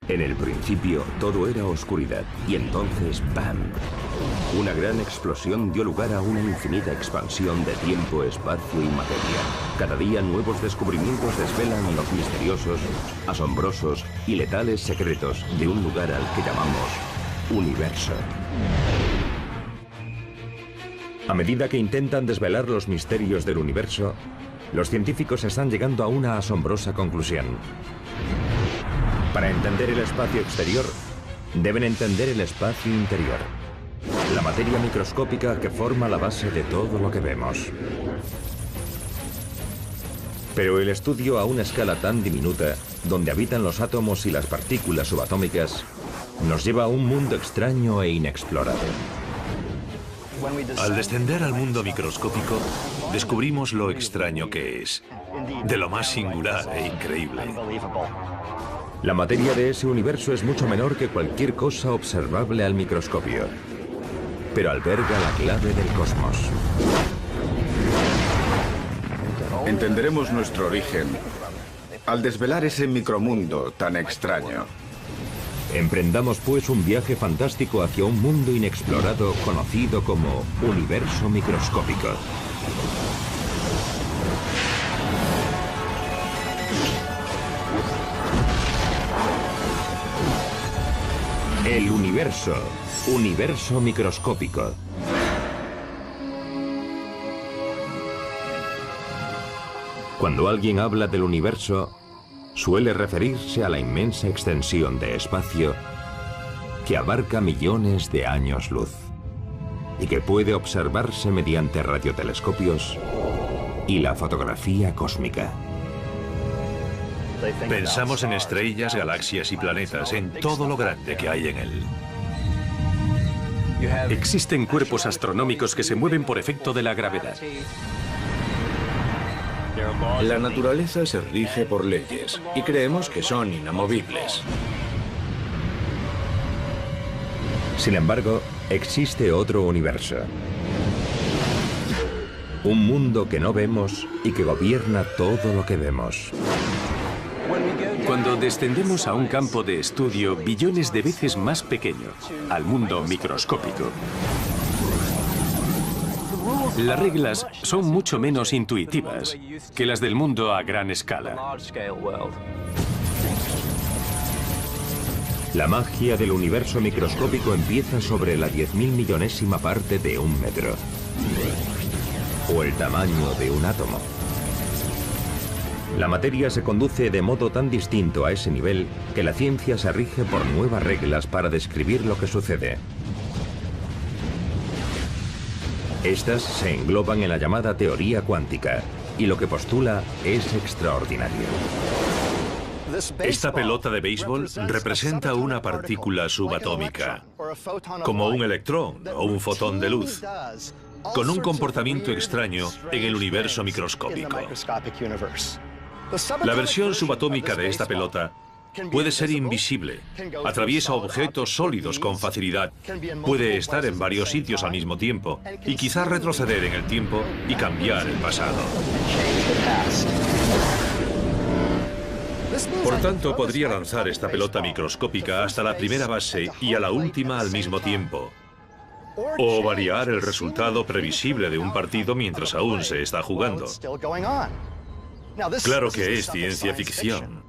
En el principio todo era oscuridad y entonces ¡bam! Una gran explosión dio lugar a una infinita expansión de tiempo, espacio y materia. Cada día nuevos descubrimientos desvelan los misteriosos, asombrosos y letales secretos de un lugar al que llamamos universo. A medida que intentan desvelar los misterios del universo, los científicos están llegando a una asombrosa conclusión. Para entender el espacio exterior, deben entender el espacio interior, la materia microscópica que forma la base de todo lo que vemos. Pero el estudio a una escala tan diminuta, donde habitan los átomos y las partículas subatómicas, nos lleva a un mundo extraño e inexplorado. Al descender al mundo microscópico, descubrimos lo extraño que es, de lo más singular e increíble. La materia de ese universo es mucho menor que cualquier cosa observable al microscopio, pero alberga la clave del cosmos. Entenderemos nuestro origen al desvelar ese micromundo tan extraño. Emprendamos pues un viaje fantástico hacia un mundo inexplorado conocido como universo microscópico. El universo, universo microscópico. Cuando alguien habla del universo, suele referirse a la inmensa extensión de espacio que abarca millones de años luz y que puede observarse mediante radiotelescopios y la fotografía cósmica. Pensamos en estrellas, galaxias y planetas, en todo lo grande que hay en él. Existen cuerpos astronómicos que se mueven por efecto de la gravedad. La naturaleza se rige por leyes y creemos que son inamovibles. Sin embargo, existe otro universo. Un mundo que no vemos y que gobierna todo lo que vemos. Cuando descendemos a un campo de estudio billones de veces más pequeño, al mundo microscópico, las reglas son mucho menos intuitivas que las del mundo a gran escala. La magia del universo microscópico empieza sobre la 10.000 millonésima parte de un metro, o el tamaño de un átomo. La materia se conduce de modo tan distinto a ese nivel que la ciencia se rige por nuevas reglas para describir lo que sucede. Estas se engloban en la llamada teoría cuántica, y lo que postula es extraordinario. Esta pelota de béisbol representa una partícula subatómica, como un electrón o un fotón de luz, con un comportamiento extraño en el universo microscópico. La versión subatómica de esta pelota puede ser invisible, atraviesa objetos sólidos con facilidad, puede estar en varios sitios al mismo tiempo y quizás retroceder en el tiempo y cambiar el pasado. Por tanto, podría lanzar esta pelota microscópica hasta la primera base y a la última al mismo tiempo, o variar el resultado previsible de un partido mientras aún se está jugando. Claro que es ciencia ficción,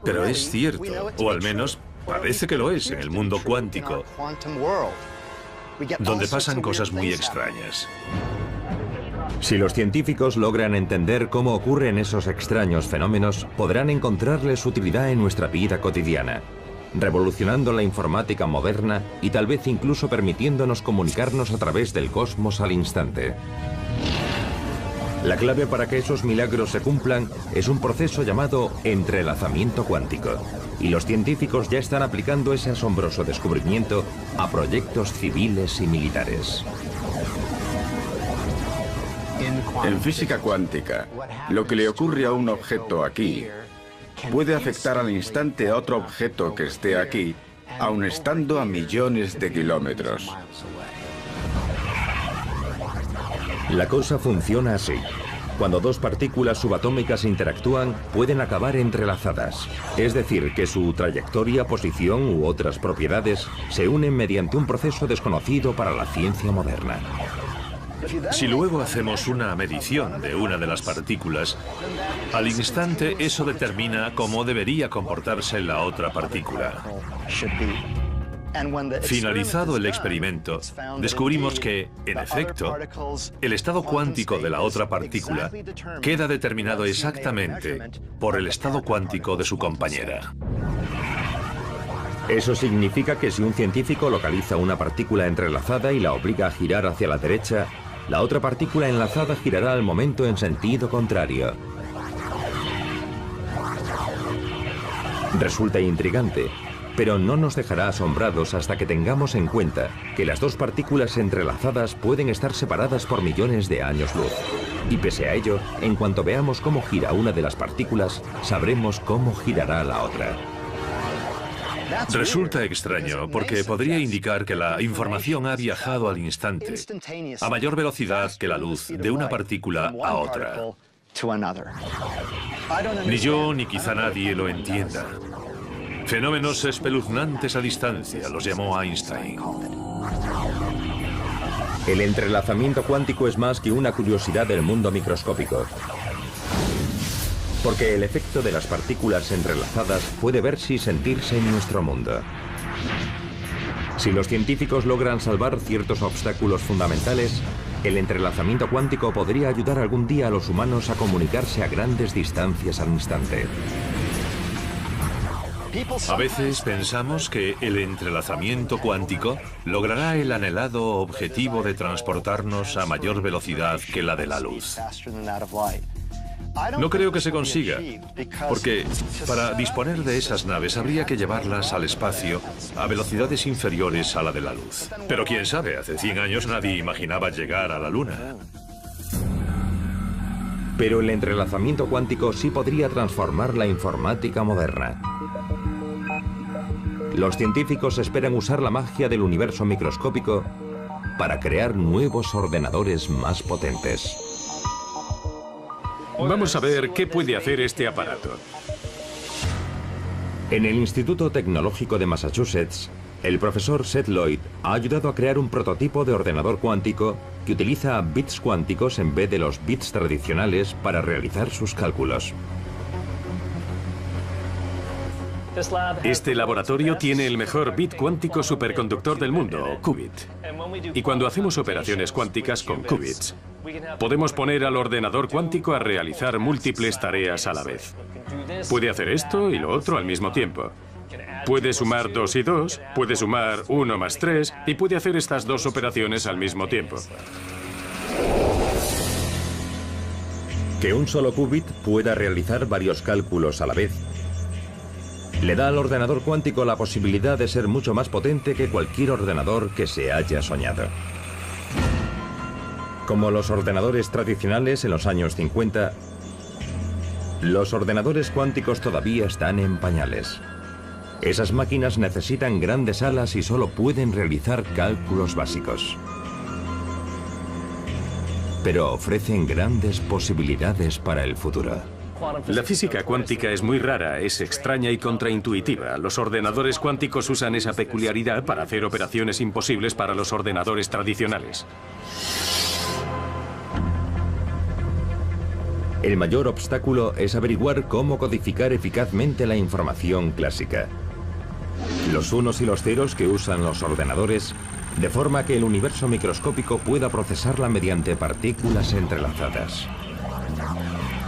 pero es cierto, o al menos parece que lo es en el mundo cuántico, donde pasan cosas muy extrañas. Si los científicos logran entender cómo ocurren esos extraños fenómenos, podrán encontrarles utilidad en nuestra vida cotidiana, revolucionando la informática moderna y tal vez incluso permitiéndonos comunicarnos a través del cosmos al instante. La clave para que esos milagros se cumplan es un proceso llamado entrelazamiento cuántico, y los científicos ya están aplicando ese asombroso descubrimiento a proyectos civiles y militares. En física cuántica, lo que le ocurre a un objeto aquí puede afectar al instante a otro objeto que esté aquí, aun estando a millones de kilómetros. La cosa funciona así. Cuando dos partículas subatómicas interactúan, pueden acabar entrelazadas. Es decir, que su trayectoria, posición u otras propiedades se unen mediante un proceso desconocido para la ciencia moderna. Si luego hacemos una medición de una de las partículas, al instante eso determina cómo debería comportarse la otra partícula. Finalizado el experimento, descubrimos que, en efecto, el estado cuántico de la otra partícula queda determinado exactamente por el estado cuántico de su compañera. Eso significa que si un científico localiza una partícula entrelazada y la obliga a girar hacia la derecha, la otra partícula enlazada girará al momento en sentido contrario. Resulta intrigante, pero no nos dejará asombrados hasta que tengamos en cuenta que las dos partículas entrelazadas pueden estar separadas por millones de años luz. Y pese a ello, en cuanto veamos cómo gira una de las partículas, sabremos cómo girará la otra. Resulta extraño porque podría indicar que la información ha viajado al instante, a mayor velocidad que la luz de una partícula a otra. Ni yo ni quizá nadie lo entienda. Fenómenos espeluznantes a distancia, los llamó Einstein. El entrelazamiento cuántico es más que una curiosidad del mundo microscópico, porque el efecto de las partículas entrelazadas puede verse y sentirse en nuestro mundo. Si los científicos logran salvar ciertos obstáculos fundamentales, el entrelazamiento cuántico podría ayudar algún día a los humanos a comunicarse a grandes distancias al instante. A veces pensamos que el entrelazamiento cuántico logrará el anhelado objetivo de transportarnos a mayor velocidad que la de la luz. No creo que se consiga, porque para disponer de esas naves habría que llevarlas al espacio a velocidades inferiores a la de la luz. Pero quién sabe, hace 100 años nadie imaginaba llegar a la Luna. Pero el entrelazamiento cuántico sí podría transformar la informática moderna. Los científicos esperan usar la magia del universo microscópico para crear nuevos ordenadores más potentes. Vamos a ver qué puede hacer este aparato. En el Instituto Tecnológico de Massachusetts, el profesor Seth Lloyd ha ayudado a crear un prototipo de ordenador cuántico que utiliza bits cuánticos en vez de los bits tradicionales para realizar sus cálculos. Este laboratorio tiene el mejor bit cuántico superconductor del mundo, qubit. Y cuando hacemos operaciones cuánticas con qubits, podemos poner al ordenador cuántico a realizar múltiples tareas a la vez. Puede hacer esto y lo otro al mismo tiempo. Puede sumar 2 y 2, puede sumar 1 más 3 y puede hacer estas dos operaciones al mismo tiempo. Que un solo qubit pueda realizar varios cálculos a la vez le da al ordenador cuántico la posibilidad de ser mucho más potente que cualquier ordenador que se haya soñado. Como los ordenadores tradicionales en los años 50, los ordenadores cuánticos todavía están en pañales. Esas máquinas necesitan grandes salas y solo pueden realizar cálculos básicos. Pero ofrecen grandes posibilidades para el futuro. La física cuántica es muy rara, es extraña y contraintuitiva. Los ordenadores cuánticos usan esa peculiaridad para hacer operaciones imposibles para los ordenadores tradicionales. El mayor obstáculo es averiguar cómo codificar eficazmente la información clásica. Los unos y los ceros que usan los ordenadores, de forma que el universo microscópico pueda procesarla mediante partículas entrelazadas.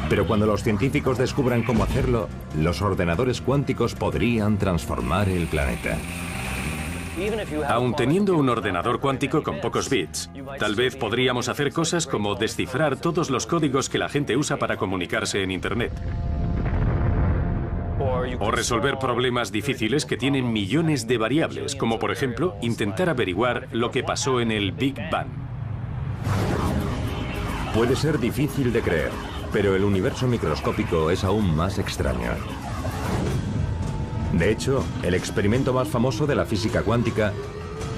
Pero cuando los científicos descubran cómo hacerlo, los ordenadores cuánticos podrían transformar el planeta. Aun teniendo un ordenador cuántico con pocos bits, tal vez podríamos hacer cosas como descifrar todos los códigos que la gente usa para comunicarse en Internet. O resolver problemas difíciles que tienen millones de variables, como por ejemplo, intentar averiguar lo que pasó en el Big Bang. Puede ser difícil de creer, pero el universo microscópico es aún más extraño. De hecho, el experimento más famoso de la física cuántica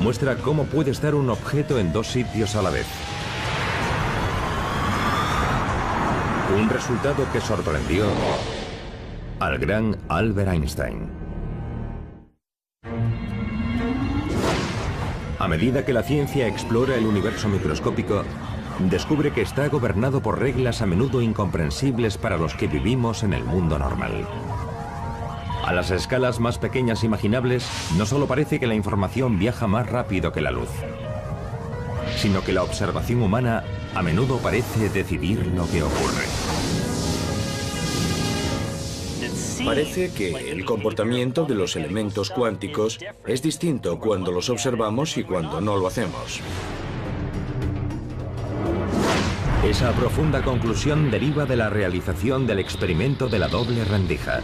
muestra cómo puede estar un objeto en dos sitios a la vez. Un resultado que sorprendió al gran Albert Einstein. A medida que la ciencia explora el universo microscópico, descubre que está gobernado por reglas a menudo incomprensibles para los que vivimos en el mundo normal. A las escalas más pequeñas imaginables, no solo parece que la información viaja más rápido que la luz, sino que la observación humana a menudo parece decidir lo que ocurre. Parece que el comportamiento de los elementos cuánticos es distinto cuando los observamos y cuando no lo hacemos. Esa profunda conclusión deriva de la realización del experimento de la doble rendija.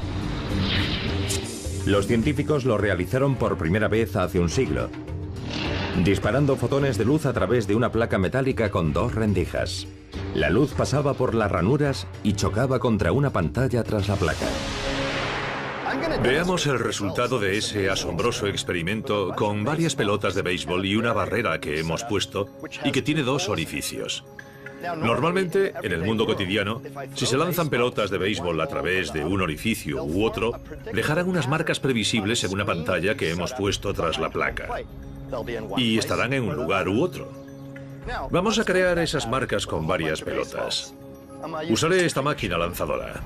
Los científicos lo realizaron por primera vez hace un siglo, disparando fotones de luz a través de una placa metálica con dos rendijas. La luz pasaba por las ranuras y chocaba contra una pantalla tras la placa. Veamos el resultado de ese asombroso experimento con varias pelotas de béisbol y una barrera que hemos puesto y que tiene dos orificios. Normalmente, en el mundo cotidiano, si se lanzan pelotas de béisbol a través de un orificio u otro, dejarán unas marcas previsibles en una pantalla que hemos puesto tras la placa. Y estarán en un lugar u otro. Vamos a crear esas marcas con varias pelotas. Usaré esta máquina lanzadora.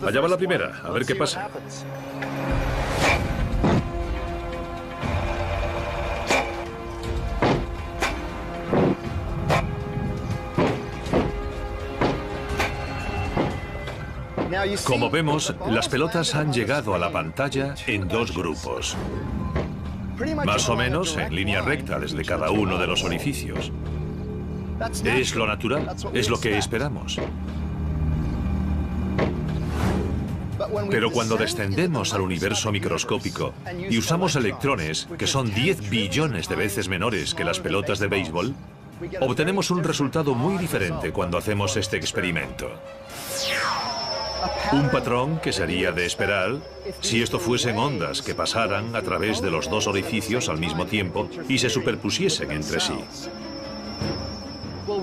Allá va la primera, a ver qué pasa. Como vemos, las pelotas han llegado a la pantalla en dos grupos. Más o menos en línea recta desde cada uno de los orificios. Es lo natural, es lo que esperamos. Pero cuando descendemos al universo microscópico y usamos electrones, que son 10 billones de veces menores que las pelotas de béisbol, obtenemos un resultado muy diferente cuando hacemos este experimento. Un patrón que sería de esperar si esto fuesen ondas que pasaran a través de los dos orificios al mismo tiempo y se superpusiesen entre sí.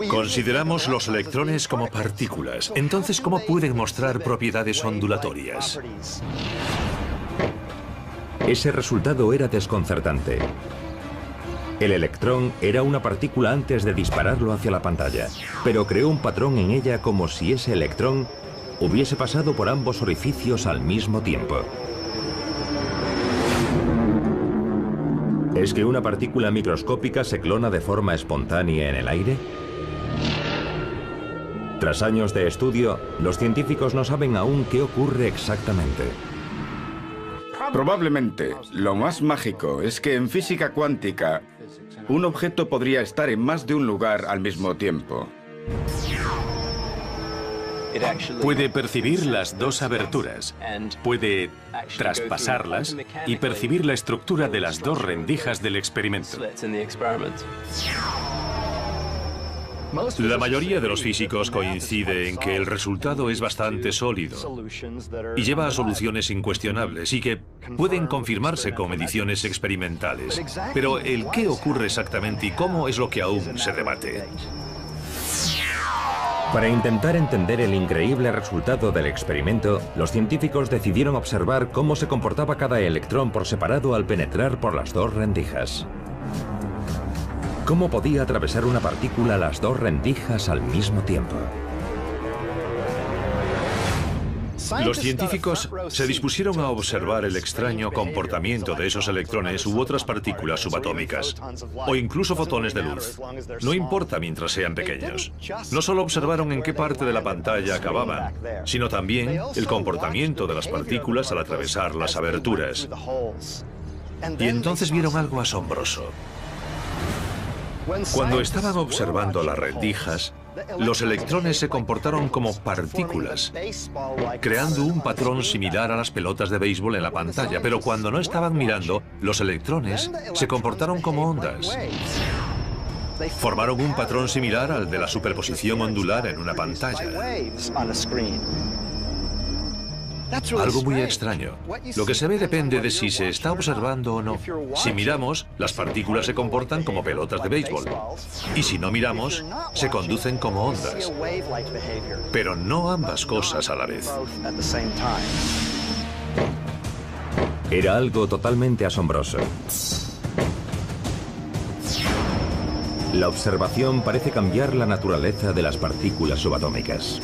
Consideramos los electrones como partículas. Entonces, ¿cómo pueden mostrar propiedades ondulatorias? Ese resultado era desconcertante. El electrón era una partícula antes de dispararlo hacia la pantalla, pero creó un patrón en ella como si ese electrón hubiese pasado por ambos orificios al mismo tiempo. ¿Es que una partícula microscópica se clona de forma espontánea en el aire? Tras años de estudio, los científicos no saben aún qué ocurre exactamente. Probablemente, lo más mágico es que en física cuántica, un objeto podría estar en más de un lugar al mismo tiempo. Puede percibir las dos aberturas, puede traspasarlas y percibir la estructura de las dos rendijas del experimento. La mayoría de los físicos coincide en que el resultado es bastante sólido y lleva a soluciones incuestionables y que pueden confirmarse con mediciones experimentales. Pero el qué ocurre exactamente y cómo es lo que aún se debate. Para intentar entender el increíble resultado del experimento, los científicos decidieron observar cómo se comportaba cada electrón por separado al penetrar por las dos rendijas. ¿Cómo podía atravesar una partícula las dos rendijas al mismo tiempo? Los científicos se dispusieron a observar el extraño comportamiento de esos electrones u otras partículas subatómicas, o incluso fotones de luz. No importa mientras sean pequeños. No solo observaron en qué parte de la pantalla acababan, sino también el comportamiento de las partículas al atravesar las aberturas. Y entonces vieron algo asombroso. Cuando estaban observando las rendijas, los electrones se comportaron como partículas, creando un patrón similar a las pelotas de béisbol en la pantalla, pero cuando no estaban mirando, los electrones se comportaron como ondas. Formaron un patrón similar al de la superposición ondular en una pantalla. Algo muy extraño. Lo que se ve depende de si se está observando o no. Si miramos, las partículas se comportan como pelotas de béisbol. Y si no miramos, se conducen como ondas. Pero no ambas cosas a la vez. Era algo totalmente asombroso. La observación parece cambiar la naturaleza de las partículas subatómicas.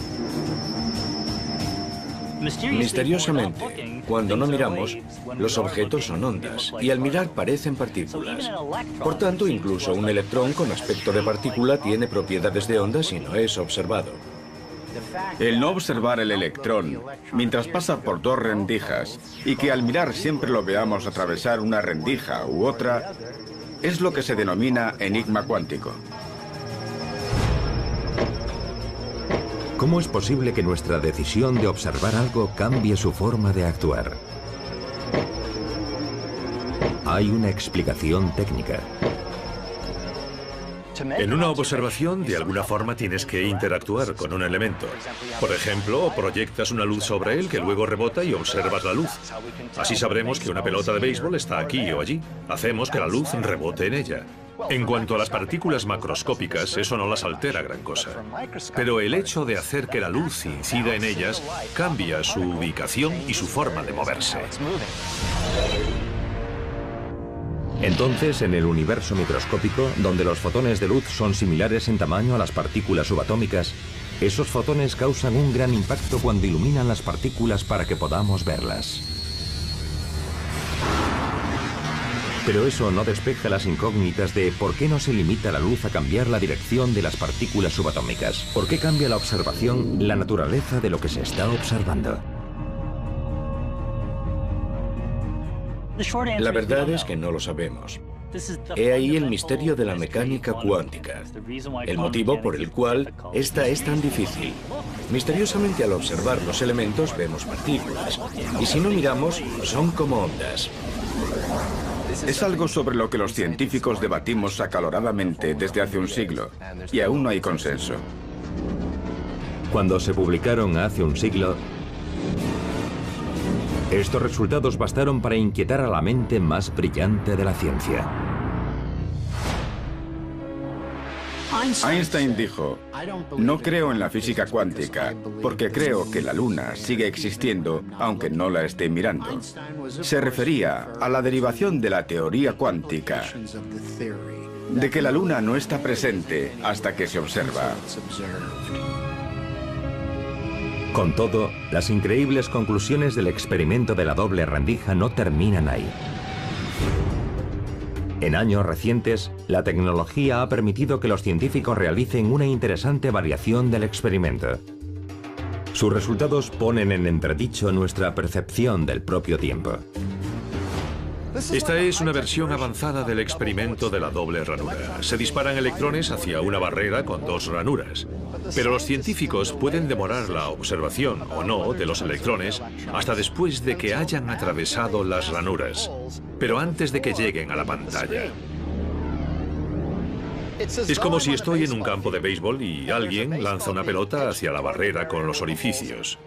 Misteriosamente, cuando no miramos, los objetos son ondas y al mirar parecen partículas. Por tanto, incluso un electrón con aspecto de partícula tiene propiedades de onda si no es observado. El no observar el electrón mientras pasa por dos rendijas y que al mirar siempre lo veamos atravesar una rendija u otra es lo que se denomina enigma cuántico. ¿Cómo es posible que nuestra decisión de observar algo cambie su forma de actuar? Hay una explicación técnica. En una observación, de alguna forma tienes que interactuar con un elemento. Por ejemplo, proyectas una luz sobre él que luego rebota y observas la luz. Así sabremos que una pelota de béisbol está aquí o allí. Hacemos que la luz rebote en ella. En cuanto a las partículas macroscópicas, eso no las altera gran cosa. Pero el hecho de hacer que la luz incida en ellas cambia su ubicación y su forma de moverse. Entonces, en el universo microscópico, donde los fotones de luz son similares en tamaño a las partículas subatómicas, esos fotones causan un gran impacto cuando iluminan las partículas para que podamos verlas. Pero eso no despeja las incógnitas de por qué no se limita la luz a cambiar la dirección de las partículas subatómicas. ¿Por qué cambia la observación la naturaleza de lo que se está observando? La verdad es que no lo sabemos. He ahí el misterio de la mecánica cuántica, el motivo por el cual esta es tan difícil. Misteriosamente, al observar los elementos vemos partículas, y si no miramos, son como ondas. Es algo sobre lo que los científicos debatimos acaloradamente desde hace un siglo, y aún no hay consenso. Cuando se publicaron hace un siglo, estos resultados bastaron para inquietar a la mente más brillante de la ciencia. Einstein dijo, no creo en la física cuántica, porque creo que la Luna sigue existiendo, aunque no la esté mirando. Se refería a la derivación de la teoría cuántica, de que la Luna no está presente hasta que se observa. Con todo, las increíbles conclusiones del experimento de la doble rendija no terminan ahí. En años recientes, la tecnología ha permitido que los científicos realicen una interesante variación del experimento. Sus resultados ponen en entredicho nuestra percepción del propio tiempo. Esta es una versión avanzada del experimento de la doble ranura. Se disparan electrones hacia una barrera con dos ranuras. Pero los científicos pueden demorar la observación o no de los electrones hasta después de que hayan atravesado las ranuras, pero antes de que lleguen a la pantalla. Es como si estoy en un campo de béisbol y alguien lanza una pelota hacia la barrera con los orificios.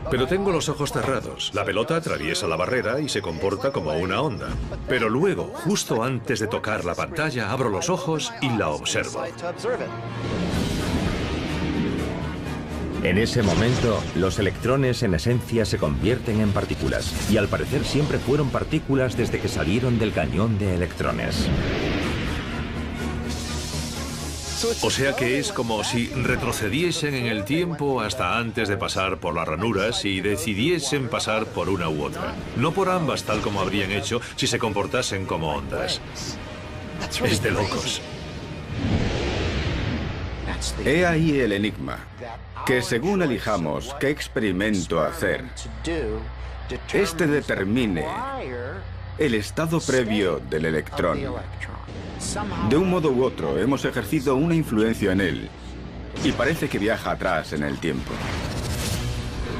Pero tengo los ojos cerrados. La pelota atraviesa la barrera y se comporta como una onda. Pero luego, justo antes de tocar la pantalla, abro los ojos y la observo. En ese momento, los electrones en esencia se convierten en partículas, y al parecer siempre fueron partículas desde que salieron del cañón de electrones. O sea que es como si retrocediesen en el tiempo hasta antes de pasar por las ranuras y decidiesen pasar por una u otra. No por ambas tal como habrían hecho si se comportasen como ondas. Es de locos. He ahí el enigma, que según elijamos qué experimento hacer, este determine el estado previo del electrón. De un modo u otro, hemos ejercido una influencia en él, y parece que viaja atrás en el tiempo.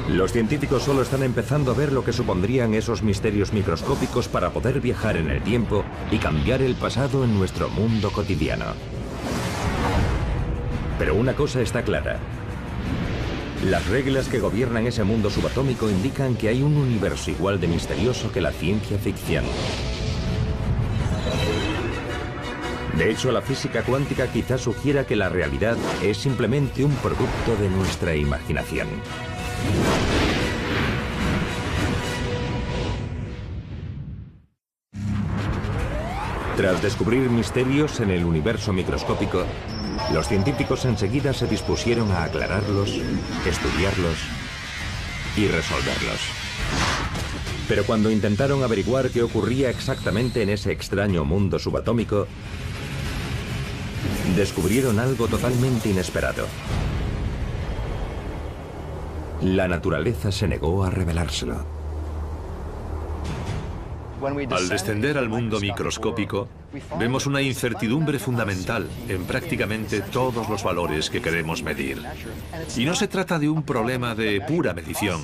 Los científicos solo están empezando a ver lo que supondrían esos misterios microscópicos para poder viajar en el tiempo y cambiar el pasado en nuestro mundo cotidiano. Pero una cosa está clara. Las reglas que gobiernan ese mundo subatómico indican que hay un universo igual de misterioso que la ciencia ficción. De hecho, la física cuántica quizás sugiera que la realidad es simplemente un producto de nuestra imaginación. Tras descubrir misterios en el universo microscópico, los científicos enseguida se dispusieron a aclararlos, estudiarlos y resolverlos. Pero cuando intentaron averiguar qué ocurría exactamente en ese extraño mundo subatómico, descubrieron algo totalmente inesperado. La naturaleza se negó a revelárselo. Al descender al mundo microscópico, vemos una incertidumbre fundamental en prácticamente todos los valores que queremos medir. Y no se trata de un problema de pura medición,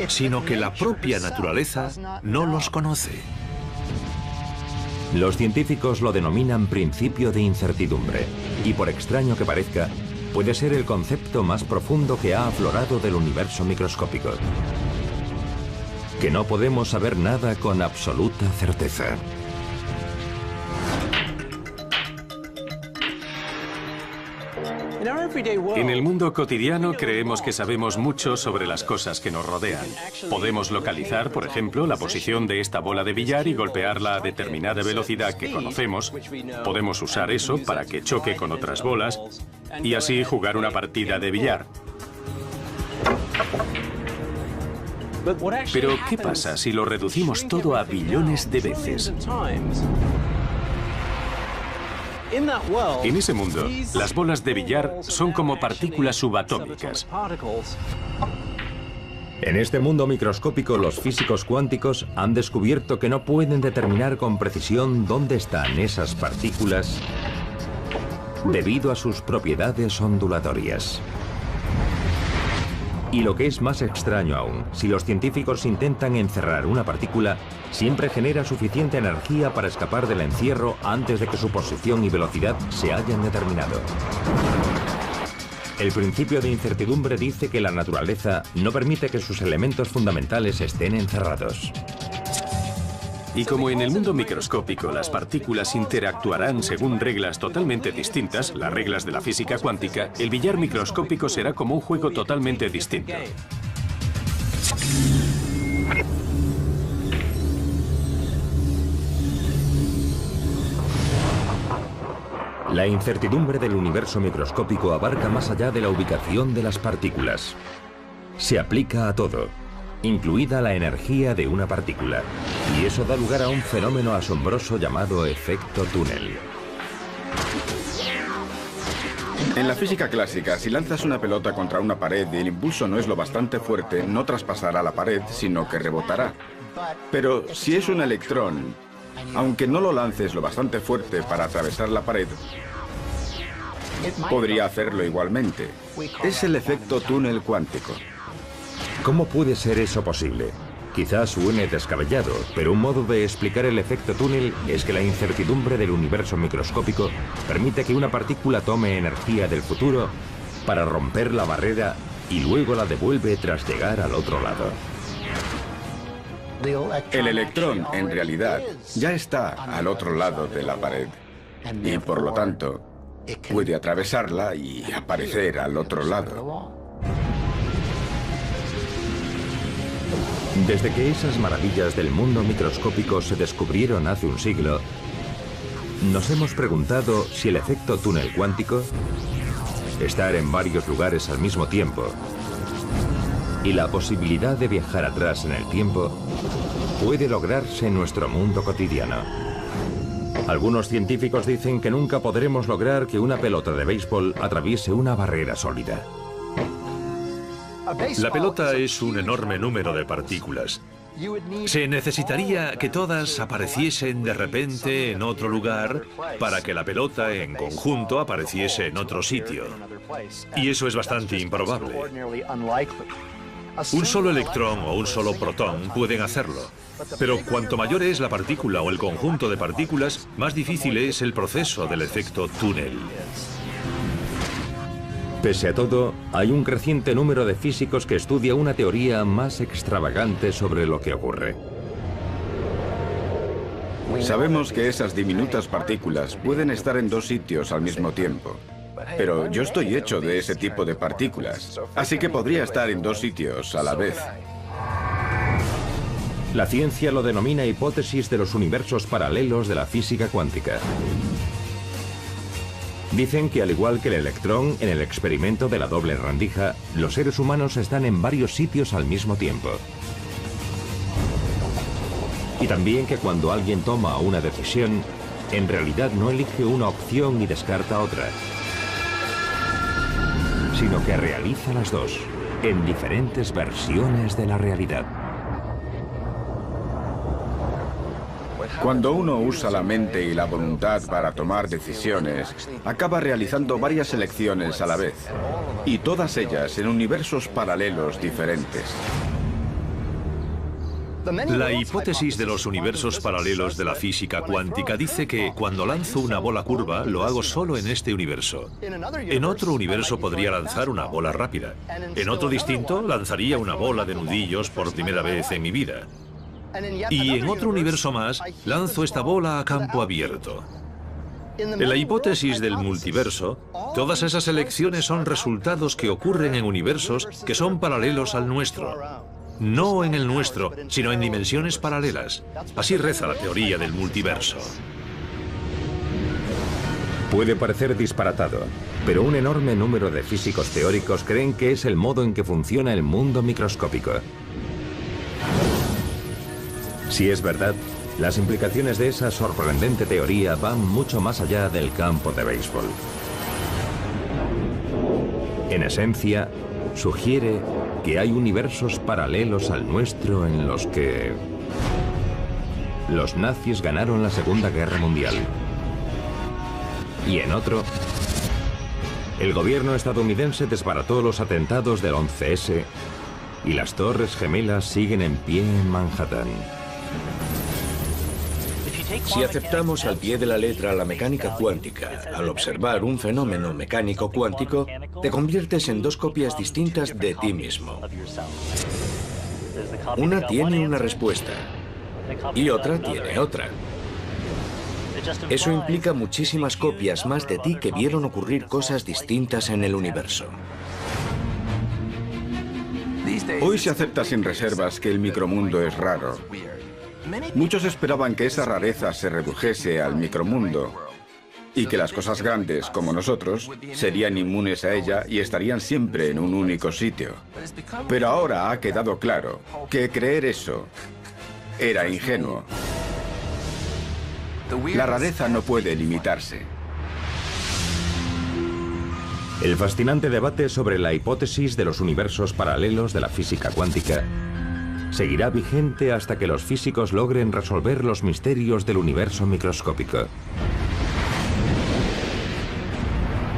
sino que la propia naturaleza no los conoce. Los científicos lo denominan principio de incertidumbre, y por extraño que parezca, puede ser el concepto más profundo que ha aflorado del universo microscópico. Que no podemos saber nada con absoluta certeza. En el mundo cotidiano creemos que sabemos mucho sobre las cosas que nos rodean. Podemos localizar, por ejemplo, la posición de esta bola de billar y golpearla a determinada velocidad que conocemos. Podemos usar eso para que choque con otras bolas y así jugar una partida de billar. Pero, ¿qué pasa si lo reducimos todo a billones de veces? En ese mundo, las bolas de billar son como partículas subatómicas. En este mundo microscópico, los físicos cuánticos han descubierto que no pueden determinar con precisión dónde están esas partículas debido a sus propiedades ondulatorias. Y lo que es más extraño aún, si los científicos intentan encerrar una partícula, siempre genera suficiente energía para escapar del encierro antes de que su posición y velocidad se hayan determinado. El principio de incertidumbre dice que la naturaleza no permite que sus elementos fundamentales estén encerrados. Y como en el mundo microscópico las partículas interactuarán según reglas totalmente distintas, las reglas de la física cuántica, el billar microscópico será como un juego totalmente distinto. La incertidumbre del universo microscópico abarca más allá de la ubicación de las partículas. Se aplica a todo, incluida la energía de una partícula, y eso da lugar a un fenómeno asombroso llamado efecto túnel. En la física clásica, si lanzas una pelota contra una pared y el impulso no es lo bastante fuerte, no traspasará la pared, sino que rebotará. Pero si es un electrón, aunque no lo lances lo bastante fuerte para atravesar la pared, podría hacerlo igualmente. Es el efecto túnel cuántico. ¿Cómo puede ser eso posible? Quizás suene descabellado, pero un modo de explicar el efecto túnel es que la incertidumbre del universo microscópico permite que una partícula tome energía del futuro para romper la barrera y luego la devuelve tras llegar al otro lado. El electrón, en realidad, ya está al otro lado de la pared y, por lo tanto, puede atravesarla y aparecer al otro lado. Desde que esas maravillas del mundo microscópico se descubrieron hace un siglo, nos hemos preguntado si el efecto túnel cuántico, estar en varios lugares al mismo tiempo, y la posibilidad de viajar atrás en el tiempo, puede lograrse en nuestro mundo cotidiano. Algunos científicos dicen que nunca podremos lograr que una pelota de béisbol atraviese una barrera sólida. La pelota es un enorme número de partículas. Se necesitaría que todas apareciesen de repente en otro lugar para que la pelota en conjunto apareciese en otro sitio. Y eso es bastante improbable. Un solo electrón o un solo protón pueden hacerlo. Pero cuanto mayor es la partícula o el conjunto de partículas, más difícil es el proceso del efecto túnel. Pese a todo, hay un creciente número de físicos que estudia una teoría más extravagante sobre lo que ocurre. Sabemos que esas diminutas partículas pueden estar en dos sitios al mismo tiempo. Pero yo estoy hecho de ese tipo de partículas, así que podría estar en dos sitios a la vez. La ciencia lo denomina hipótesis de los universos paralelos de la física cuántica. Dicen que al igual que el electrón en el experimento de la doble rendija, los seres humanos están en varios sitios al mismo tiempo. Y también que cuando alguien toma una decisión, en realidad no elige una opción y descarta otra, sino que realiza las dos, en diferentes versiones de la realidad. Cuando uno usa la mente y la voluntad para tomar decisiones, acaba realizando varias elecciones a la vez, y todas ellas en universos paralelos diferentes. La hipótesis de los universos paralelos de la física cuántica dice que cuando lanzo una bola curva, lo hago solo en este universo. En otro universo podría lanzar una bola rápida. En otro distinto, lanzaría una bola de nudillos por primera vez en mi vida. Y en otro universo más, lanzo esta bola a campo abierto. En la hipótesis del multiverso, todas esas elecciones son resultados que ocurren en universos que son paralelos al nuestro. No en el nuestro, sino en dimensiones paralelas. Así reza la teoría del multiverso. Puede parecer disparatado, pero un enorme número de físicos teóricos creen que es el modo en que funciona el mundo microscópico. Si es verdad, las implicaciones de esa sorprendente teoría van mucho más allá del campo de béisbol. En esencia, sugiere que hay universos paralelos al nuestro en los que los nazis ganaron la Segunda Guerra Mundial. Y en otro, el gobierno estadounidense desbarató los atentados del 11S y las Torres Gemelas siguen en pie en Manhattan. Si aceptamos al pie de la letra la mecánica cuántica, al observar un fenómeno mecánico cuántico, te conviertes en dos copias distintas de ti mismo. Una tiene una respuesta y otra tiene otra. Eso implica muchísimas copias más de ti que vieron ocurrir cosas distintas en el universo. Hoy se acepta sin reservas que el micromundo es raro. Muchos esperaban que esa rareza se redujese al micromundo y que las cosas grandes, como nosotros, serían inmunes a ella y estarían siempre en un único sitio. Pero ahora ha quedado claro que creer eso era ingenuo. La rareza no puede limitarse. El fascinante debate sobre la hipótesis de los universos paralelos de la física cuántica seguirá vigente hasta que los físicos logren resolver los misterios del universo microscópico.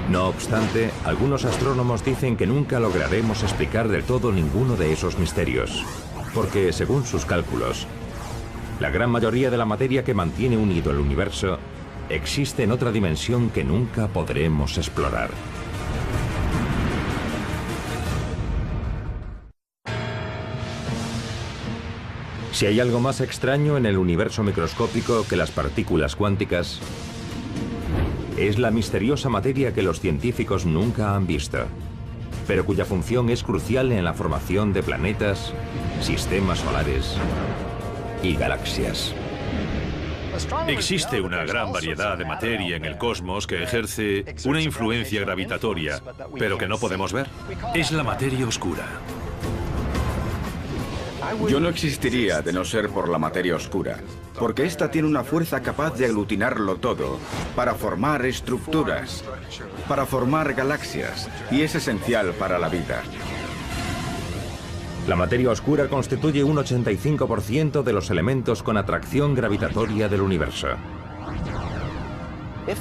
No obstante, algunos astrónomos dicen que nunca lograremos explicar del todo ninguno de esos misterios, porque, según sus cálculos, la gran mayoría de la materia que mantiene unido el universo existe en otra dimensión que nunca podremos explorar. Si hay algo más extraño en el universo microscópico que las partículas cuánticas, es la misteriosa materia que los científicos nunca han visto, pero cuya función es crucial en la formación de planetas, sistemas solares y galaxias. Existe una gran variedad de materia en el cosmos que ejerce una influencia gravitatoria, pero que no podemos ver. Es la materia oscura. Yo no existiría de no ser por la materia oscura, porque esta tiene una fuerza capaz de aglutinarlo todo para formar estructuras, para formar galaxias, y es esencial para la vida. La materia oscura constituye un 85% de los elementos con atracción gravitatoria del universo.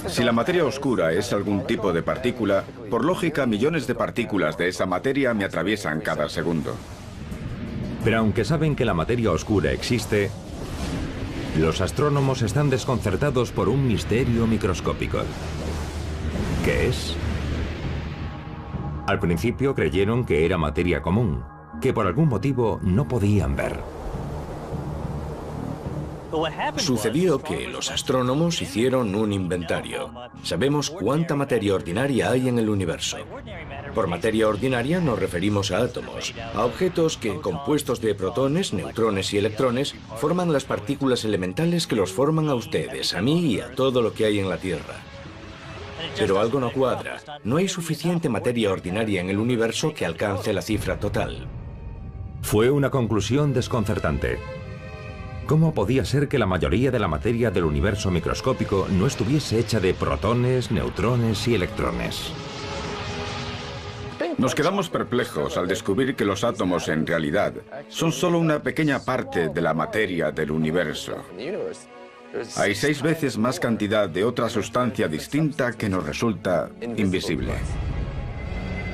Si la materia oscura es algún tipo de partícula, por lógica millones de partículas de esa materia me atraviesan cada segundo. Pero aunque saben que la materia oscura existe, los astrónomos están desconcertados por un misterio microscópico. ¿Qué es? Al principio creyeron que era materia común, que por algún motivo no podían ver. Sucedió que los astrónomos hicieron un inventario. Sabemos cuánta materia ordinaria hay en el universo. Por materia ordinaria nos referimos a átomos, a objetos que, compuestos de protones, neutrones y electrones, forman las partículas elementales que los forman a ustedes, a mí y a todo lo que hay en la Tierra. Pero algo no cuadra. No hay suficiente materia ordinaria en el universo que alcance la cifra total. Fue una conclusión desconcertante. ¿Cómo podía ser que la mayoría de la materia del universo microscópico no estuviese hecha de protones, neutrones y electrones? Nos quedamos perplejos al descubrir que los átomos en realidad son solo una pequeña parte de la materia del universo. Hay 6 veces más cantidad de otra sustancia distinta que nos resulta invisible.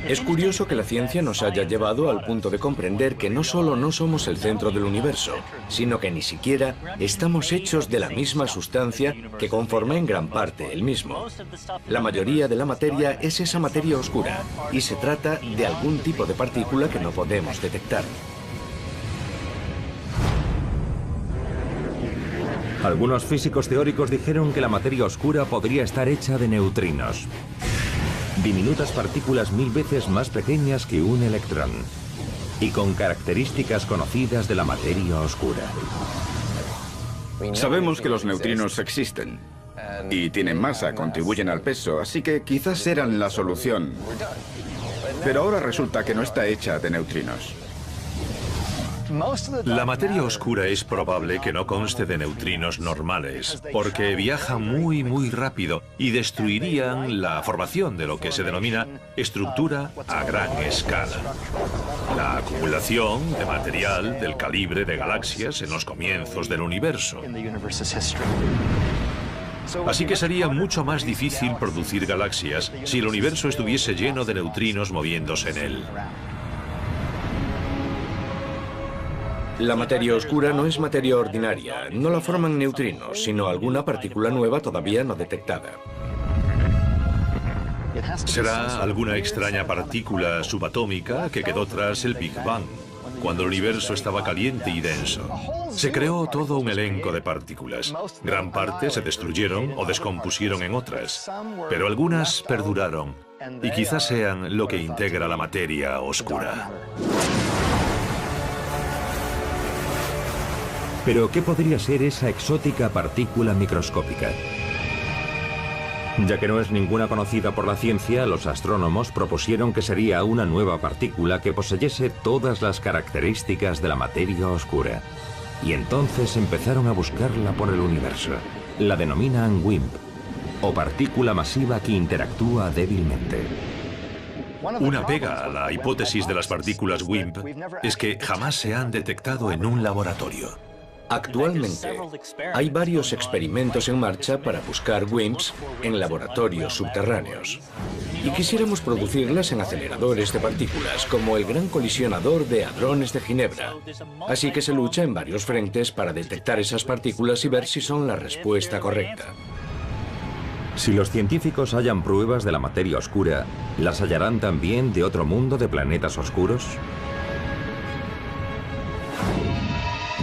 Es curioso que la ciencia nos haya llevado al punto de comprender que no solo no somos el centro del universo, sino que ni siquiera estamos hechos de la misma sustancia que conforma en gran parte el mismo. La mayoría de la materia es esa materia oscura, y se trata de algún tipo de partícula que no podemos detectar. Algunos físicos teóricos dijeron que la materia oscura podría estar hecha de neutrinos, diminutas partículas 1000 veces más pequeñas que un electrón, y con características conocidas de la materia oscura. Sabemos que los neutrinos existen y tienen masa, contribuyen al peso, así que quizás eran la solución. Pero ahora resulta que no está hecha de neutrinos. La materia oscura es probable que no conste de neutrinos normales, porque viajan muy rápido y destruirían la formación de lo que se denomina estructura a gran escala. La acumulación de material del calibre de galaxias en los comienzos del universo. Así que sería mucho más difícil producir galaxias si el universo estuviese lleno de neutrinos moviéndose en él. La materia oscura no es materia ordinaria, no la forman neutrinos, sino alguna partícula nueva todavía no detectada. Será alguna extraña partícula subatómica que quedó tras el Big Bang, cuando el universo estaba caliente y denso. Se creó todo un elenco de partículas. Gran parte se destruyeron o descompusieron en otras, pero algunas perduraron y quizás sean lo que integra la materia oscura. Pero, ¿qué podría ser esa exótica partícula microscópica? Ya que no es ninguna conocida por la ciencia, los astrónomos propusieron que sería una nueva partícula que poseyese todas las características de la materia oscura. Y entonces empezaron a buscarla por el universo. La denominan WIMP, o partícula masiva que interactúa débilmente. Una pega a la hipótesis de las partículas WIMP es que jamás se han detectado en un laboratorio. Actualmente, hay varios experimentos en marcha para buscar WIMPs en laboratorios subterráneos. Y quisiéramos producirlas en aceleradores de partículas, como el Gran Colisionador de Hadrones de Ginebra. Así que se lucha en varios frentes para detectar esas partículas y ver si son la respuesta correcta. Si los científicos hallan pruebas de la materia oscura, ¿las hallarán también de otro mundo de planetas oscuros?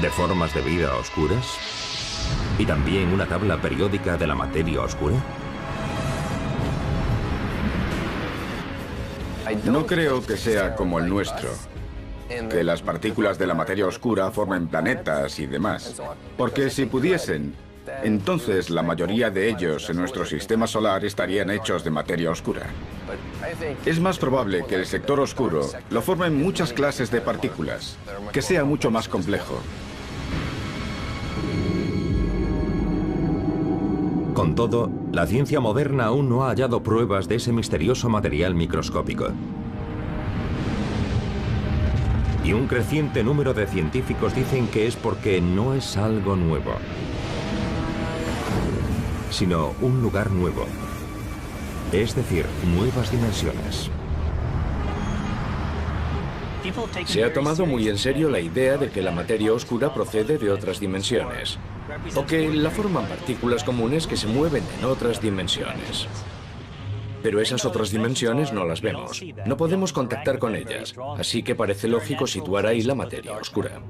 ¿De formas de vida oscuras? ¿Y también una tabla periódica de la materia oscura? No creo que sea como el nuestro, que las partículas de la materia oscura formen planetas y demás. Porque si pudiesen, entonces la mayoría de ellos en nuestro sistema solar estarían hechos de materia oscura. Es más probable que el sector oscuro lo formen muchas clases de partículas, que sea mucho más complejo. Con todo, la ciencia moderna aún no ha hallado pruebas de ese misterioso material microscópico. Y un creciente número de científicos dicen que es porque no es algo nuevo, sino un lugar nuevo. Es decir, nuevas dimensiones. Se ha tomado muy en serio la idea de que la materia oscura procede de otras dimensiones, o que la forman partículas comunes que se mueven en otras dimensiones. Pero esas otras dimensiones no las vemos. No podemos contactar con ellas, así que parece lógico situar ahí la materia oscura.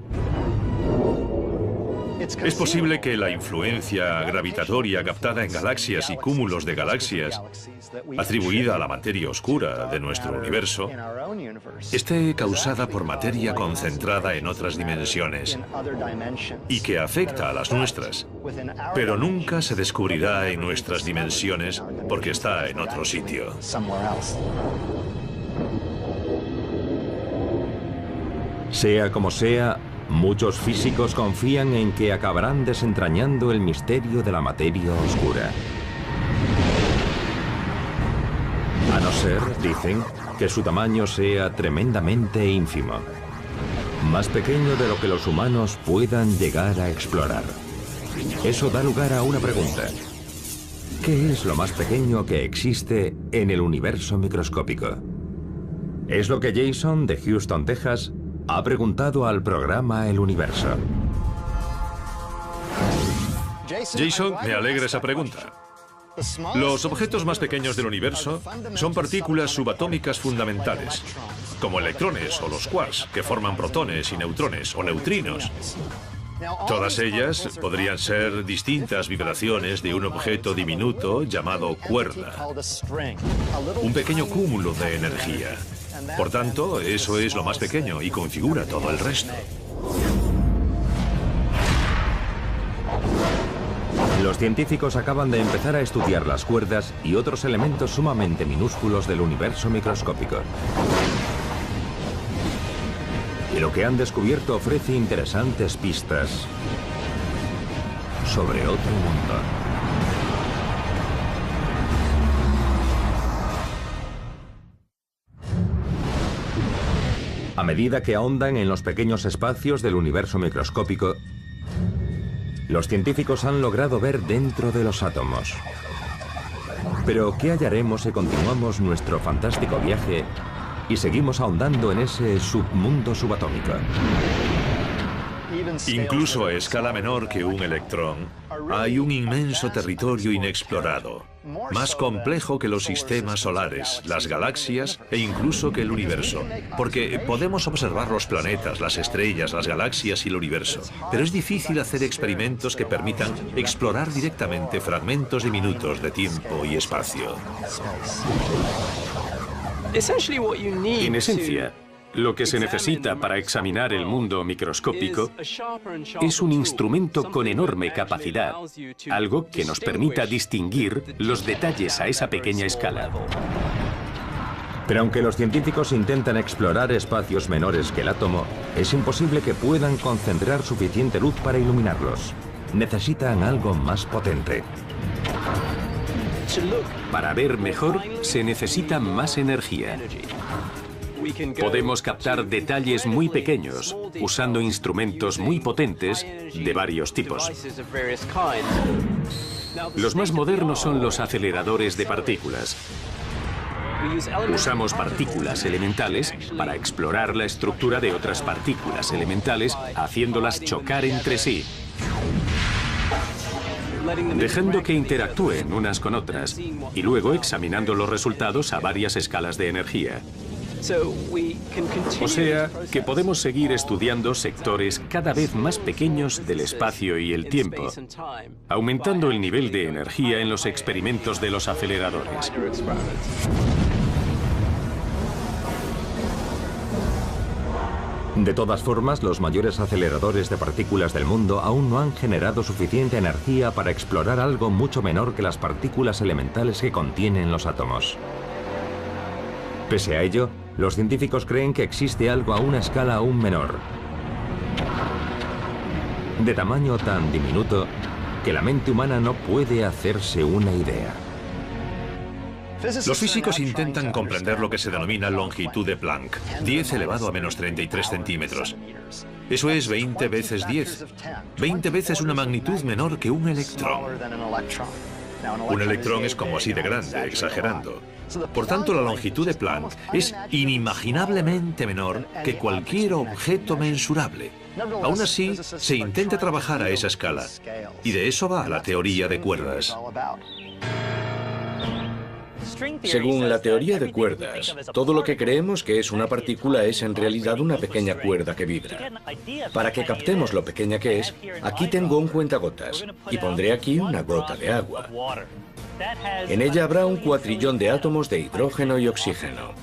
Es posible que la influencia gravitatoria captada en galaxias y cúmulos de galaxias, atribuida a la materia oscura de nuestro universo, esté causada por materia concentrada en otras dimensiones y que afecta a las nuestras, pero nunca se descubrirá en nuestras dimensiones porque está en otro sitio. Sea como sea, muchos físicos confían en que acabarán desentrañando el misterio de la materia oscura. A no ser, dicen, que su tamaño sea tremendamente ínfimo, más pequeño de lo que los humanos puedan llegar a explorar. Eso da lugar a una pregunta. ¿Qué es lo más pequeño que existe en el universo microscópico? Es lo que Jason, de Houston, Texas, ha preguntado al programa El Universo. Jason, me alegra esa pregunta. Los objetos más pequeños del universo son partículas subatómicas fundamentales, como electrones o los quarks, que forman protones y neutrones o neutrinos. Todas ellas podrían ser distintas vibraciones de un objeto diminuto llamado cuerda, un pequeño cúmulo de energía. Por tanto, eso es lo más pequeño y configura todo el resto. Los científicos acaban de empezar a estudiar las cuerdas y otros elementos sumamente minúsculos del universo microscópico. Y lo que han descubierto ofrece interesantes pistas sobre otro mundo. A medida que ahondan en los pequeños espacios del universo microscópico, los científicos han logrado ver dentro de los átomos. Pero, ¿qué hallaremos si continuamos nuestro fantástico viaje y seguimos ahondando en ese submundo subatómico? Incluso a escala menor que un electrón, hay un inmenso territorio inexplorado, más complejo que los sistemas solares, las galaxias e incluso que el universo. Porque podemos observar los planetas, las estrellas, las galaxias y el universo, pero es difícil hacer experimentos que permitan explorar directamente fragmentos diminutos de tiempo y espacio. En esencia, lo que se necesita para examinar el mundo microscópico es un instrumento con enorme capacidad, algo que nos permita distinguir los detalles a esa pequeña escala. Pero aunque los científicos intentan explorar espacios menores que el átomo, es imposible que puedan concentrar suficiente luz para iluminarlos. Necesitan algo más potente. Para ver mejor, se necesita más energía. Podemos captar detalles muy pequeños usando instrumentos muy potentes de varios tipos. Los más modernos son los aceleradores de partículas. Usamos partículas elementales para explorar la estructura de otras partículas elementales, haciéndolas chocar entre sí, dejando que interactúen unas con otras y luego examinando los resultados a varias escalas de energía. O sea, que podemos seguir estudiando sectores cada vez más pequeños del espacio y el tiempo, aumentando el nivel de energía en los experimentos de los aceleradores. De todas formas, los mayores aceleradores de partículas del mundo aún no han generado suficiente energía para explorar algo mucho menor que las partículas elementales que contienen los átomos. Pese a ello, los científicos creen que existe algo a una escala aún menor, de tamaño tan diminuto que la mente humana no puede hacerse una idea. Los físicos intentan comprender lo que se denomina longitud de Planck, 10 elevado a menos 33 centímetros. Eso es 20 veces 10. 20 veces una magnitud menor que un electrón. Un electrón es como así de grande, exagerando. Por tanto, la longitud de Planck es inimaginablemente menor que cualquier objeto mensurable. Aún así, se intenta trabajar a esa escala, y de eso va la teoría de cuerdas. Según la teoría de cuerdas, todo lo que creemos que es una partícula es en realidad una pequeña cuerda que vibra. Para que captemos lo pequeña que es, aquí tengo un cuentagotas y pondré aquí una gota de agua. En ella habrá un cuatrillón de átomos de hidrógeno y oxígeno.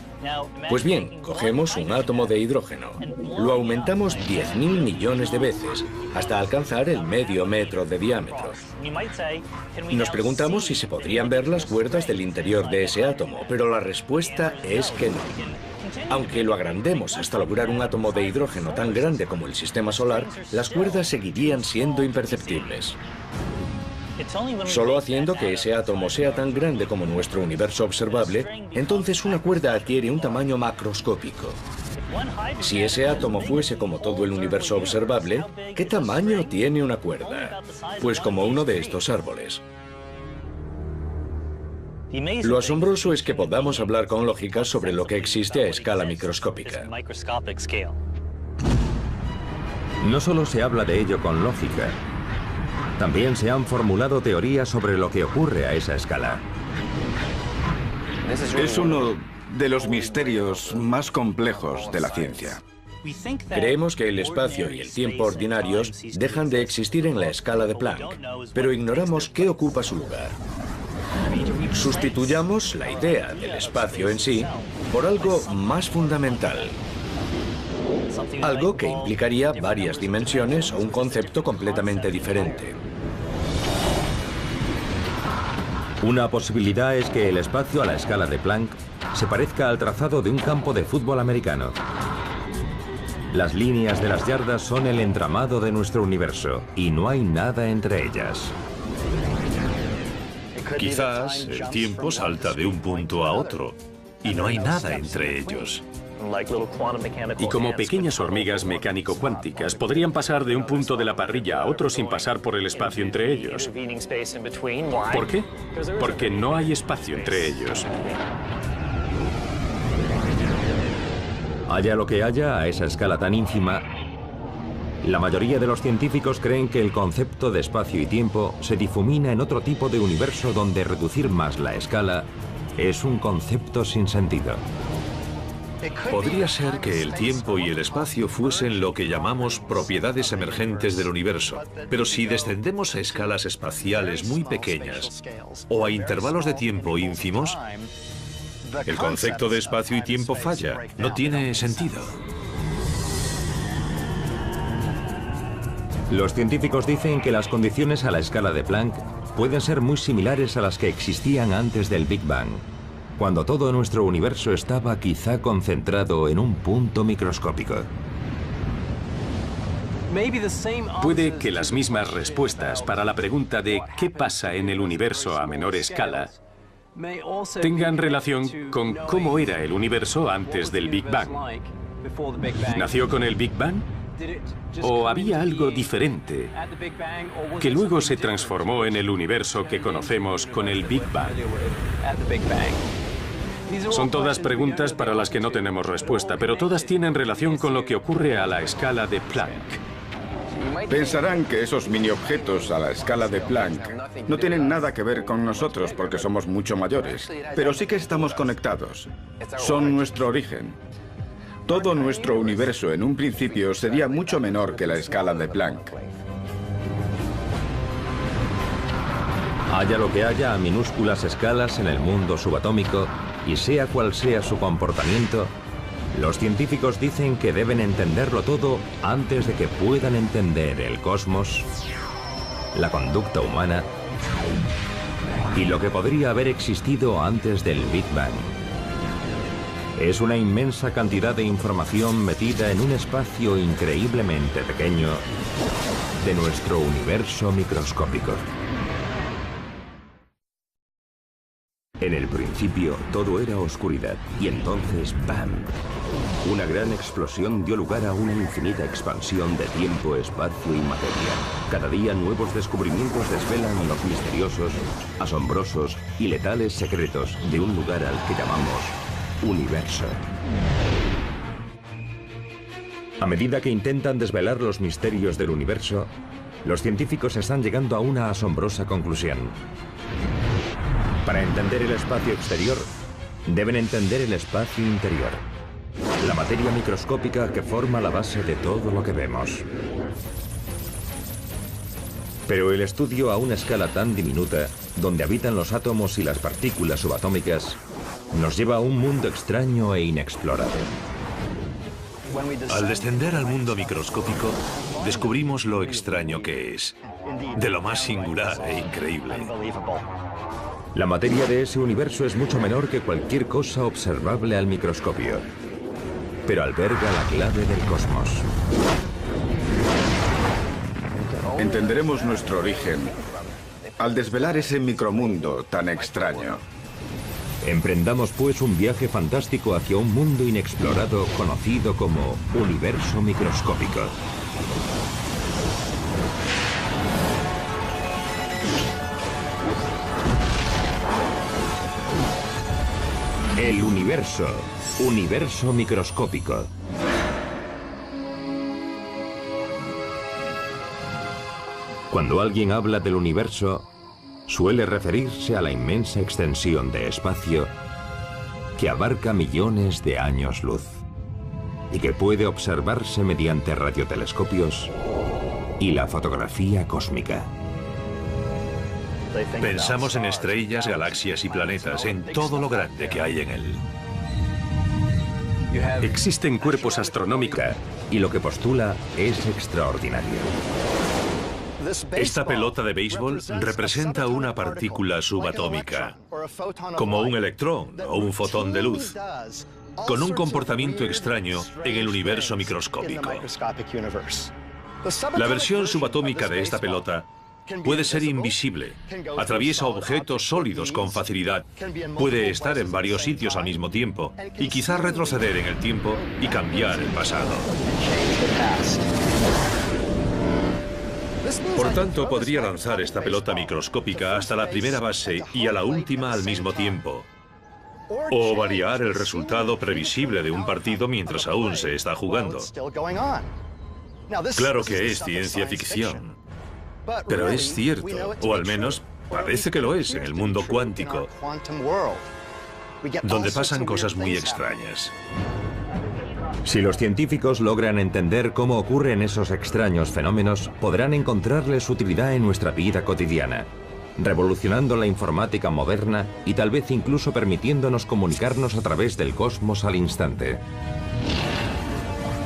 Pues bien, cogemos un átomo de hidrógeno, lo aumentamos 10.000 millones de veces, hasta alcanzar el medio metro de diámetro. Nos preguntamos si se podrían ver las cuerdas del interior de ese átomo, pero la respuesta es que no. Aunque lo agrandemos hasta lograr un átomo de hidrógeno tan grande como el sistema solar, las cuerdas seguirían siendo imperceptibles. Solo haciendo que ese átomo sea tan grande como nuestro universo observable, entonces una cuerda adquiere un tamaño macroscópico. Si ese átomo fuese como todo el universo observable, ¿qué tamaño tiene una cuerda? Pues como uno de estos árboles. Lo asombroso es que podamos hablar con lógica sobre lo que existe a escala microscópica. No solo se habla de ello con lógica, también se han formulado teorías sobre lo que ocurre a esa escala. Es uno de los misterios más complejos de la ciencia. Creemos que el espacio y el tiempo ordinarios dejan de existir en la escala de Planck, pero ignoramos qué ocupa su lugar. Sustituyamos la idea del espacio en sí por algo más fundamental. Algo que implicaría varias dimensiones o un concepto completamente diferente. Una posibilidad es que el espacio a la escala de Planck se parezca al trazado de un campo de fútbol americano. Las líneas de las yardas son el entramado de nuestro universo y no hay nada entre ellas. Quizás el tiempo salta de un punto a otro y no hay nada entre ellos. Y como pequeñas hormigas mecánico-cuánticas podrían pasar de un punto de la parrilla a otro sin pasar por el espacio entre ellos. ¿Por qué? Porque no hay espacio entre ellos. Haya lo que haya a esa escala tan ínfima, la mayoría de los científicos creen que el concepto de espacio y tiempo se difumina en otro tipo de universo donde reducir más la escala es un concepto sin sentido. Podría ser que el tiempo y el espacio fuesen lo que llamamos propiedades emergentes del universo, pero si descendemos a escalas espaciales muy pequeñas o a intervalos de tiempo ínfimos, el concepto de espacio y tiempo falla, no tiene sentido. Los científicos dicen que las condiciones a la escala de Planck pueden ser muy similares a las que existían antes del Big Bang, cuando todo nuestro universo estaba quizá concentrado en un punto microscópico. Puede que las mismas respuestas para la pregunta de ¿qué pasa en el universo a menor escala? Tengan relación con cómo era el universo antes del Big Bang. ¿Nació con el Big Bang? ¿O había algo diferente que luego se transformó en el universo que conocemos con el Big Bang? Son todas preguntas para las que no tenemos respuesta, pero todas tienen relación con lo que ocurre a la escala de Planck. Pensarán que esos mini objetos a la escala de Planck no tienen nada que ver con nosotros porque somos mucho mayores, pero sí que estamos conectados. Son nuestro origen. Todo nuestro universo en un principio sería mucho menor que la escala de Planck. Haya lo que haya a minúsculas escalas en el mundo subatómico, y sea cual sea su comportamiento, los científicos dicen que deben entenderlo todo antes de que puedan entender el cosmos, la conducta humana y lo que podría haber existido antes del Big Bang. Es una inmensa cantidad de información metida en un espacio increíblemente pequeño de nuestro universo microscópico. En el principio todo era oscuridad y entonces ¡bam! Una gran explosión dio lugar a una infinita expansión de tiempo, espacio y materia. Cada día nuevos descubrimientos desvelan los misteriosos, asombrosos y letales secretos de un lugar al que llamamos universo. A medida que intentan desvelar los misterios del universo, los científicos están llegando a una asombrosa conclusión. Para entender el espacio exterior, deben entender el espacio interior. La materia microscópica que forma la base de todo lo que vemos. Pero el estudio a una escala tan diminuta, donde habitan los átomos y las partículas subatómicas, nos lleva a un mundo extraño e inexplorado. Al descender al mundo microscópico, descubrimos lo extraño que es, de lo más singular e increíble. La materia de ese universo es mucho menor que cualquier cosa observable al microscopio, pero alberga la clave del cosmos. Entenderemos nuestro origen al desvelar ese micromundo tan extraño. Emprendamos pues un viaje fantástico hacia un mundo inexplorado conocido como universo microscópico. El universo microscópico. Cuando alguien habla del universo, suele referirse a la inmensa extensión de espacio que abarca millones de años luz y que puede observarse mediante radiotelescopios y la fotografía cósmica. Pensamos en estrellas, galaxias y planetas, en todo lo grande que hay en él. Existen cuerpos astronómicos Y lo que postula es extraordinario. Esta pelota de béisbol representa una partícula subatómica, como un electrón o un fotón de luz, con un comportamiento extraño en el universo microscópico. La versión subatómica de esta pelota puede ser invisible, atraviesa objetos sólidos con facilidad, puede estar en varios sitios al mismo tiempo y quizás retroceder en el tiempo y cambiar el pasado. Por tanto, podría lanzar esta pelota microscópica hasta la primera base y a la última al mismo tiempo. O variar el resultado previsible de un partido mientras aún se está jugando. Claro que es ciencia ficción, pero es cierto, o al menos parece que lo es en el mundo cuántico, donde pasan cosas muy extrañas. Si los científicos logran entender cómo ocurren esos extraños fenómenos, podrán encontrarles utilidad en nuestra vida cotidiana, revolucionando la informática moderna y tal vez incluso permitiéndonos comunicarnos a través del cosmos al instante.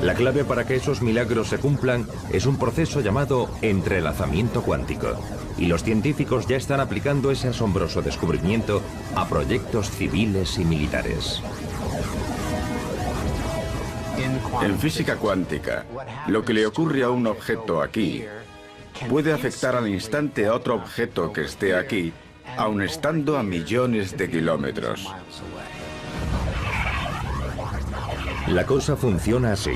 La clave para que esos milagros se cumplan es un proceso llamado entrelazamiento cuántico, y los científicos ya están aplicando ese asombroso descubrimiento a proyectos civiles y militares. En física cuántica, lo que le ocurre a un objeto aquí puede afectar al instante a otro objeto que esté aquí, aun estando a millones de kilómetros. La cosa funciona así.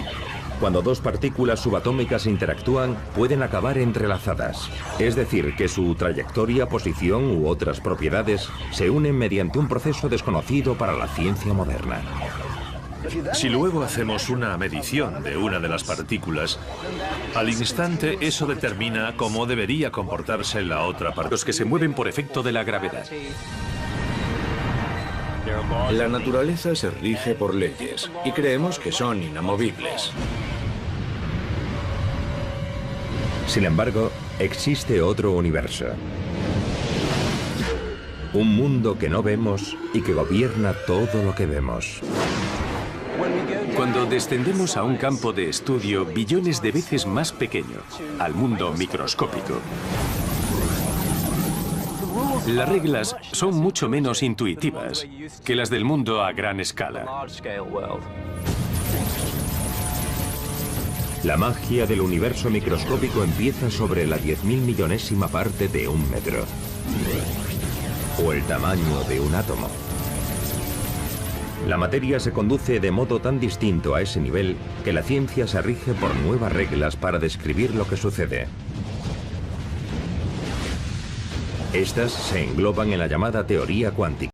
Cuando dos partículas subatómicas interactúan, pueden acabar entrelazadas. Es decir, que su trayectoria, posición u otras propiedades se unen mediante un proceso desconocido para la ciencia moderna. Si luego hacemos una medición de una de las partículas, al instante eso determina cómo debería comportarse la otra partícula. los que se mueven por efecto de la gravedad. La naturaleza se rige por leyes y creemos que son inamovibles. Sin embargo, existe otro universo. Un mundo que no vemos y que gobierna todo lo que vemos. Cuando descendemos a un campo de estudio billones de veces más pequeño, al mundo microscópico, las reglas son mucho menos intuitivas que las del mundo a gran escala. La magia del universo microscópico empieza sobre la 10.000 millonésima parte de un metro, o el tamaño de un átomo. La materia se conduce de modo tan distinto a ese nivel que la ciencia se rige por nuevas reglas para describir lo que sucede. Estas se engloban en la llamada teoría cuántica.